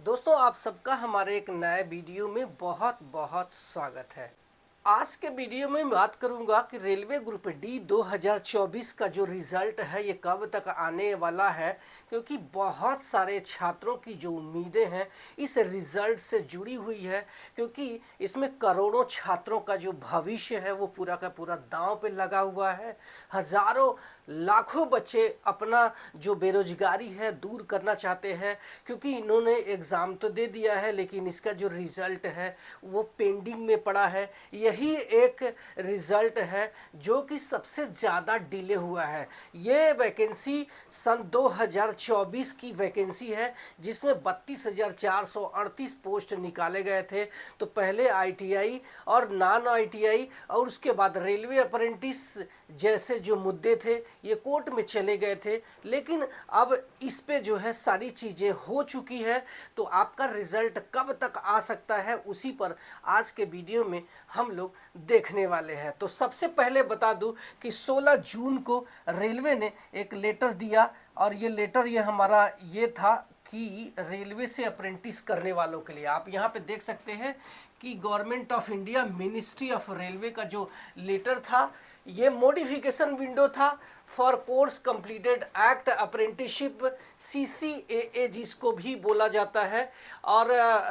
दोस्तों, आप सबका हमारे एक नए वीडियो में बहुत बहुत स्वागत है। आज के वीडियो में मैं बात करूंगा कि रेलवे ग्रुप डी 2024 का जो रिजल्ट है ये कब तक आने वाला है, क्योंकि बहुत सारे छात्रों की जो उम्मीदें हैं इस रिजल्ट से जुड़ी हुई है। क्योंकि इसमें करोड़ों छात्रों का जो भविष्य है वो पूरा का पूरा दांव पे लगा हुआ है। हजारों लाखों बच्चे अपना जो बेरोजगारी है दूर करना चाहते हैं, क्योंकि इन्होंने एग्ज़ाम तो दे दिया है लेकिन इसका जो रिज़ल्ट है वो पेंडिंग में पड़ा है। यही एक रिज़ल्ट है जो कि सबसे ज़्यादा डिले हुआ है। ये वैकेंसी सन 2024 की वैकेंसी है, जिसमें 32,438 पोस्ट निकाले गए थे। तो पहले आईटीआई और नॉन आईटीआई और उसके बाद रेलवे अप्रेंटिस जैसे जो मुद्दे थे ये कोर्ट में चले गए थे, लेकिन अब इस पे जो है सारी चीज़ें हो चुकी है। तो आपका रिज़ल्ट कब तक आ सकता है उसी पर आज के वीडियो में हम लोग देखने वाले हैं। तो सबसे पहले बता दूं कि 16 जून को रेलवे ने एक लेटर दिया, और ये लेटर ये हमारा ये था कि रेलवे से अप्रेंटिस करने वालों के लिए आप यहाँ पे देख सकते हैं कि government of India ministry of railway का जो लेटर था ये मॉडिफिकेशन विंडो था for course completed act apprenticeship CCAA जिसको भी बोला जाता है, और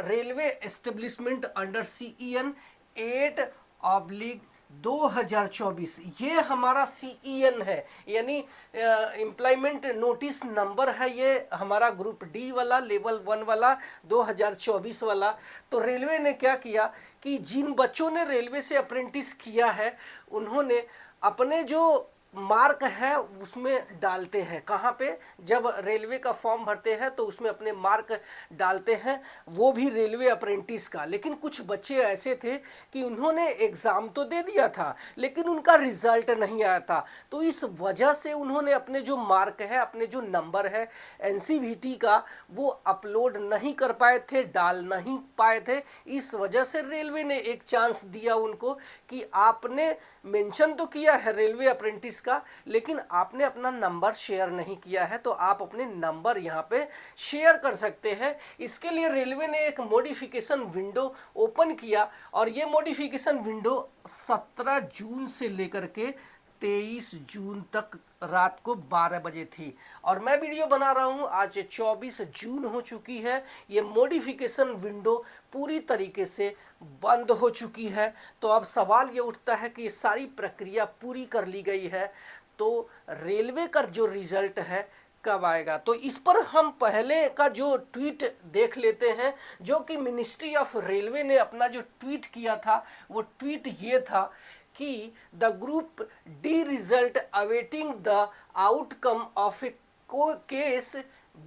रेलवे एस्टेब्लिशमेंट अंडर CEN 8/2024 ये हमारा CEN है, यानी एम्प्लॉयमेंट नोटिस नंबर है। ये हमारा ग्रुप डी वाला लेवल 1 वाला 2024 वाला। तो रेलवे ने क्या किया कि जिन बच्चों ने रेलवे से अप्रेंटिस किया है उन्होंने अपने जो मार्क है उसमें डालते हैं। कहाँ पे? जब रेलवे का फॉर्म भरते हैं तो उसमें अपने मार्क डालते हैं, वो भी रेलवे अप्रेंटिस का। लेकिन कुछ बच्चे ऐसे थे कि उन्होंने एग्ज़ाम तो दे दिया था लेकिन उनका रिजल्ट नहीं आया था। तो इस वजह से उन्होंने अपने जो मार्क है, अपने जो नंबर है NCVT का, वो अपलोड नहीं कर पाए थे, डाल नहीं पाए थे। इस वजह से रेलवे ने एक चांस दिया उनको कि आपने मेंशन तो किया है रेलवे अप्रेंटिस का, लेकिन आपने अपना नंबर शेयर नहीं किया है, तो आप अपने नंबर यहाँ पे शेयर कर सकते हैं। इसके लिए रेलवे ने एक मॉडिफिकेशन विंडो ओपन किया, और ये मॉडिफिकेशन विंडो 17 जून से लेकर के 23 जून तक रात को 12 बजे थी। और मैं वीडियो बना रहा हूं आज 24 जून हो चुकी है। ये मॉडिफिकेशन विंडो पूरी तरीके से बंद हो चुकी है। तो अब सवाल ये उठता है कि ये सारी प्रक्रिया पूरी कर ली गई है, तो रेलवे का जो रिजल्ट है कब आएगा? तो इस पर हम पहले का जो ट्वीट देख लेते हैं, जो कि मिनिस्ट्री ऑफ रेलवे ने अपना जो ट्वीट किया था वो ट्वीट ये था कि the group D result awaiting the outcome of A case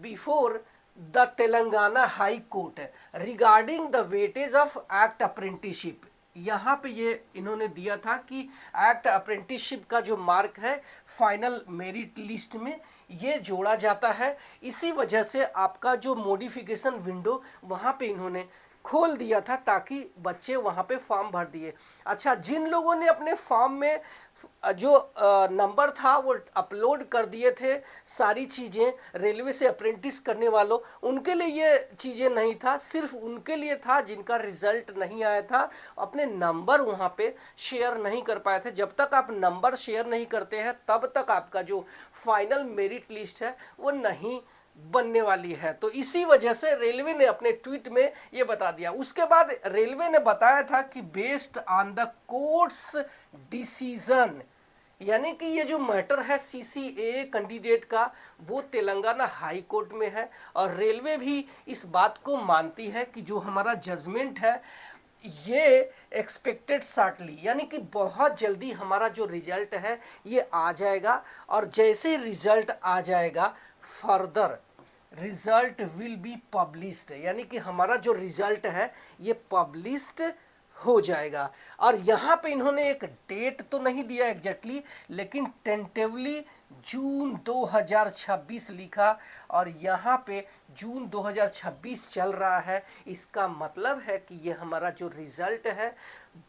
before the Telangana high court regarding the weightage of act apprenticeship. यहाँ पे ये इन्होंने दिया था कि एक्ट अप्रेंटिसशिप का जो मार्क है फाइनल मेरिट लिस्ट में ये जोड़ा जाता है। इसी वजह से आपका जो मॉडिफिकेशन विंडो वहाँ पे इन्होंने खोल दिया था ताकि बच्चे वहाँ पे फॉर्म भर दिए। अच्छा, जिन लोगों ने अपने फॉर्म में जो नंबर था वो अपलोड कर दिए थे, सारी चीज़ें रेलवे से अप्रेंटिस करने वालों, उनके लिए ये चीज़ें नहीं था। सिर्फ उनके लिए था जिनका रिजल्ट नहीं आया था, अपने नंबर वहाँ पे शेयर नहीं कर पाए थे। जब तक आप नंबर शेयर नहीं करते हैं तब तक आपका जो फाइनल मेरिट लिस्ट है वो नहीं बनने वाली है। तो इसी वजह से रेलवे ने अपने ट्वीट में ये बता दिया। उसके बाद रेलवे ने बताया था कि based on the courts decision, यानी कि ये जो मैटर है CCAA कैंडिडेट का वो तेलंगाना हाई कोर्ट में है, और रेलवे भी इस बात को मानती है कि जो हमारा जजमेंट है ये एक्सपेक्टेड शॉर्टली, यानी कि बहुत जल्दी हमारा जो रिजल्ट है ये आ जाएगा। और जैसे रिजल्ट आ जाएगा further result will be published, यानी कि हमारा जो रिजल्ट है ये पब्लिश्ड हो जाएगा। और यहाँ पे इन्होंने एक डेट तो नहीं दिया एग्जैक्टली, लेकिन टेंटेवली जून 2026 लिखा, और यहाँ पे जून 2026 चल रहा है। इसका मतलब है कि ये हमारा जो रिजल्ट है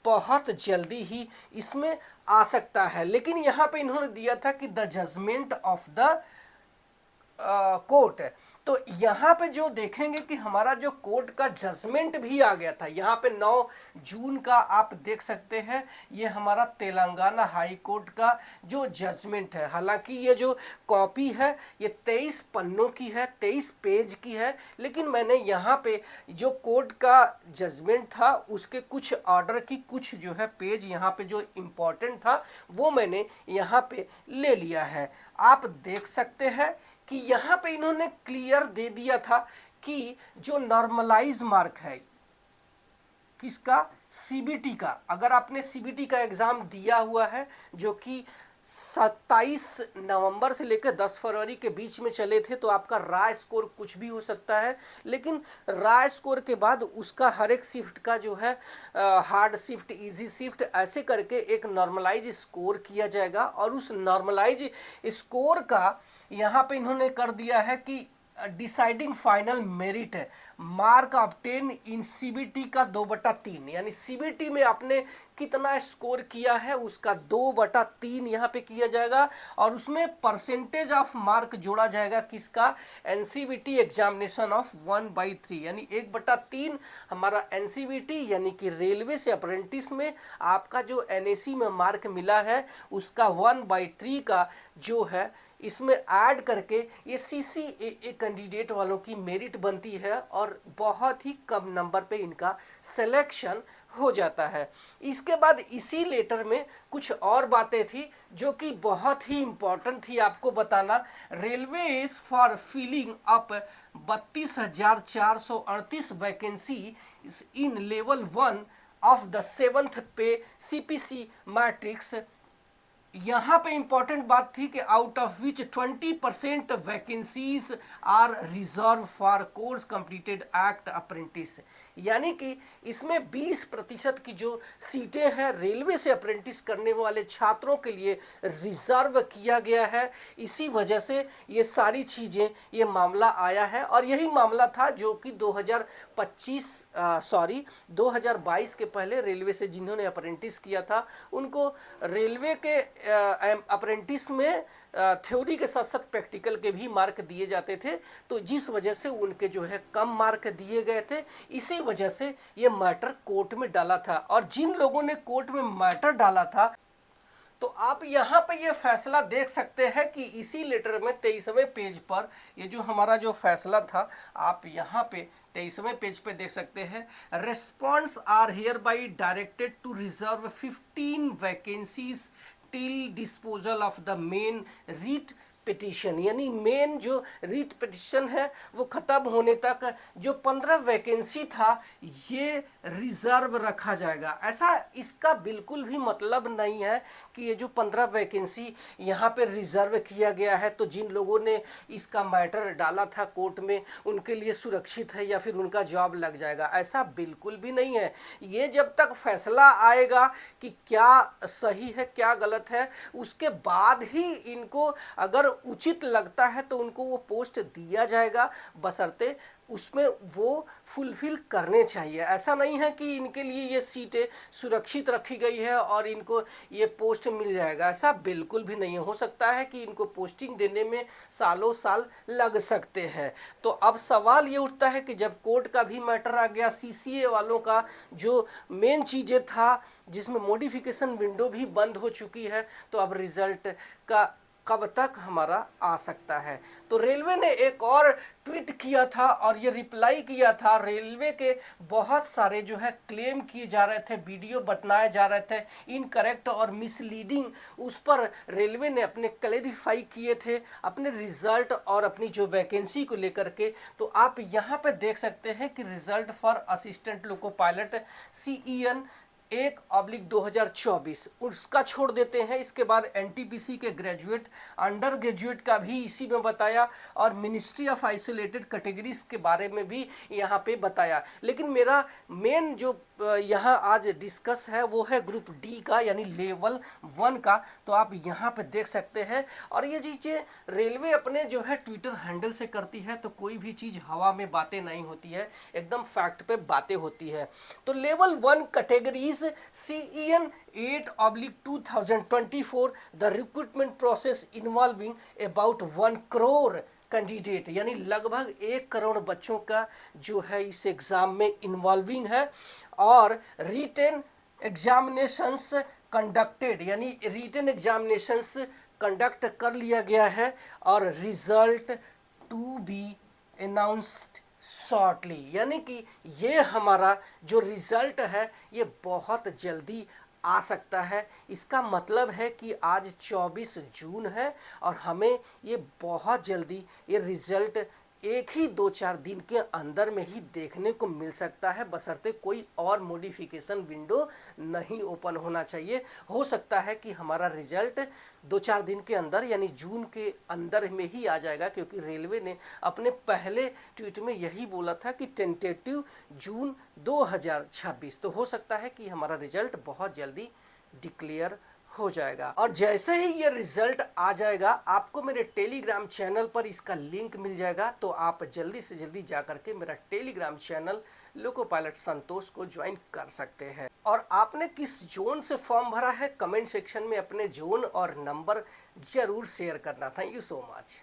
बहुत जल्दी ही इसमें आ सकता है। लेकिन यहाँ पे इन्होंने दिया था कि the judgement of the court, तो यहाँ पे जो देखेंगे कि हमारा जो कोर्ट का जजमेंट भी आ गया था, यहाँ पे 9 जून का आप देख सकते हैं, ये हमारा तेलंगाना हाई कोर्ट का जो जजमेंट है। हालांकि ये जो कॉपी है ये 23 पन्नों की है, 23 पेज की है, लेकिन मैंने यहाँ पे जो कोर्ट का जजमेंट था उसके कुछ ऑर्डर की कुछ जो है पेज यहाँ पे जो इम्पोर्टेंट था वो मैंने यहाँ पे ले लिया है। आप देख सकते हैं कि यहाँ पे इन्होंने क्लियर दे दिया था कि जो नॉर्मलाइज मार्क है किसका, सीबीटी का, अगर आपने सीबीटी का एग्जाम दिया हुआ है जो कि 27 नवंबर से लेकर 10 फरवरी के बीच में चले थे, तो आपका रॉ स्कोर कुछ भी हो सकता है, लेकिन रॉ स्कोर के बाद उसका हर एक शिफ्ट का जो है हार्ड शिफ्ट, इजी शिफ्ट, ऐसे करके एक नॉर्मलाइज स्कोर किया जाएगा। और उस नॉर्मलाइज स्कोर का यहाँ पे इन्होंने कर दिया है कि डिसाइडिंग फाइनल मेरिट है मार्क ऑब्टेन इन सीबीटी का 2/3, यानी सीबीटी में आपने कितना स्कोर किया है उसका 2/3 यहाँ पे किया जाएगा, और उसमें परसेंटेज ऑफ मार्क जोड़ा जाएगा किसका, एनसीबीटी एग्जामिनेशन ऑफ 1/3, यानी 1/3 हमारा एनसीबीटी यानी कि रेलवे से अप्रेंटिस में आपका जो एनएसी में मार्क मिला है उसका 1/3 का जो है इसमें ऐड करके ये सीसीएए कैंडिडेट वालों की मेरिट बनती है और बहुत ही कम नंबर पे इनका सिलेक्शन हो जाता है। इसके बाद इसी लेटर में कुछ और बातें थी जो कि बहुत ही इम्पोर्टेंट थी आपको बताना। Railway is for filling up 32,438 vacancy in level 1 of the 7th pay CPC matrix. यहाँ पे इंपॉर्टेंट बात थी कि out of which 20% vacancies are reserve for course completed act apprentice, यानी कि इसमें 20% की जो सीटें हैं रेलवे से अप्रेंटिस करने वाले छात्रों के लिए रिजर्व किया गया है। इसी वजह से ये सारी चीज़ें, ये मामला आया है, और यही मामला था जो कि 2022 के पहले रेलवे से जिन्होंने अप्रेंटिस किया था उनको रेलवे के अप्रेंटिस में थ्योरी के साथ साथ प्रैक्टिकल के भी मार्क दिए जाते थे, तो जिस वजह से उनके जो है कम मार्क दिए गए थे, इसी वजह से ये मैटर कोर्ट में डाला था। और जिन लोगों ने कोर्ट में मैटर डाला था, तो आप यहाँ पे ये फैसला देख सकते हैं कि इसी लेटर में 23वें पेज पर ये जो हमारा जो फैसला था आप यहाँ पे 23वें पेज पे देख सकते हैं। Response are here by directed to reserve 15 vacancies till disposal of the main writ petition, यानी मेन जो रीट पिटिशन है वो खत्म होने तक जो 15 वैकेंसी था ये रिजर्व रखा जाएगा। ऐसा इसका बिल्कुल भी मतलब नहीं है कि ये जो 15 वैकेंसी यहाँ पे रिजर्व किया गया है तो जिन लोगों ने इसका मैटर डाला था कोर्ट में उनके लिए सुरक्षित है या फिर उनका जॉब लग जाएगा, ऐसा बिल्कुल भी नहीं है। ये जब तक फैसला आएगा कि क्या सही है क्या गलत है, उसके बाद ही इनको अगर उचित लगता है तो उनको वो पोस्ट दिया जाएगा, बशर्ते उसमें वो फुलफिल करने चाहिए। ऐसा नहीं है कि इनके लिए ये सीटें सुरक्षित रखी गई है और इनको ये पोस्ट मिल जाएगा, ऐसा बिल्कुल भी नहीं है। हो सकता है कि इनको पोस्टिंग देने में सालों साल लग सकते हैं। तो अब सवाल ये उठता है कि जब कोर्ट का भी मैटर आ गया, सीसीए वालों का जो मेन चीज़ें था जिसमें मॉडिफिकेशन विंडो भी बंद हो चुकी है, तो अब रिजल्ट का कब तक हमारा आ सकता है। तो रेलवे ने एक और ट्वीट किया था और ये रिप्लाई किया था। रेलवे के बहुत सारे जो है क्लेम किए जा रहे थे, वीडियो बनाए जा रहे थे इनकरेक्ट और मिसलीडिंग, उस पर रेलवे ने अपने क्लैरिफाई किए थे अपने रिजल्ट और अपनी जो वैकेंसी को लेकर के। तो आप यहाँ पे देख सकते हैं कि result for assistant loco pilot CEN 1/2024 उसका छोड़ देते हैं। इसके बाद एनटीपीसी के ग्रेजुएट, अंडर ग्रेजुएट का भी इसी में बताया और मिनिस्ट्री ऑफ आइसोलेटेड कैटेगरीज के बारे में भी यहाँ पे बताया। लेकिन मेरा मेन जो यहाँ आज डिस्कस है वो है ग्रुप डी का, यानी लेवल 1 का। तो आप यहाँ पे देख सकते हैं, और ये चीज़ें रेलवे अपने जो है ट्विटर हैंडल से करती है, तो कोई भी चीज़ हवा में बातें नहीं होती है, एकदम फैक्ट पे बातें होती है। तो level 1 categories CEN 8/2024 the recruitment process involving about 1 crore candidate यानी लगभग 1 करोड़ बच्चों का जो है इस एग्ज़ाम में इन्वॉल्विंग है। और रिटेन एग्जामिनेशंस कंडक्टेड यानी रिटेन एग्जामिनेशंस कंडक्ट कर लिया गया है और result to be announced shortly, यानी कि ये हमारा जो रिजल्ट है ये बहुत जल्दी आ सकता है। इसका मतलब है कि आज 24 जून है और हमें ये बहुत जल्दी ये रिजल्ट एक ही 2-4 दिन के अंदर में ही देखने को मिल सकता है, बशर्ते कोई और मॉडिफिकेशन विंडो नहीं ओपन होना चाहिए। हो सकता है कि हमारा रिजल्ट 2-4 दिन के अंदर यानी जून के अंदर में ही आ जाएगा, क्योंकि रेलवे ने अपने पहले ट्वीट में यही बोला था कि टेंटेटिव जून 2026। तो हो सकता है कि हमारा रिजल्ट बहुत जल्दी डिक्लेयर हो जाएगा। और जैसे ही ये रिजल्ट आ जाएगा आपको मेरे टेलीग्राम चैनल पर इसका लिंक मिल जाएगा, तो आप जल्दी से जल्दी जा करके मेरा टेलीग्राम चैनल लोको पायलट संतोष को ज्वाइन कर सकते हैं। और आपने किस जोन से फॉर्म भरा है कमेंट सेक्शन में अपने जोन और नंबर जरूर शेयर करना। Thank you so much.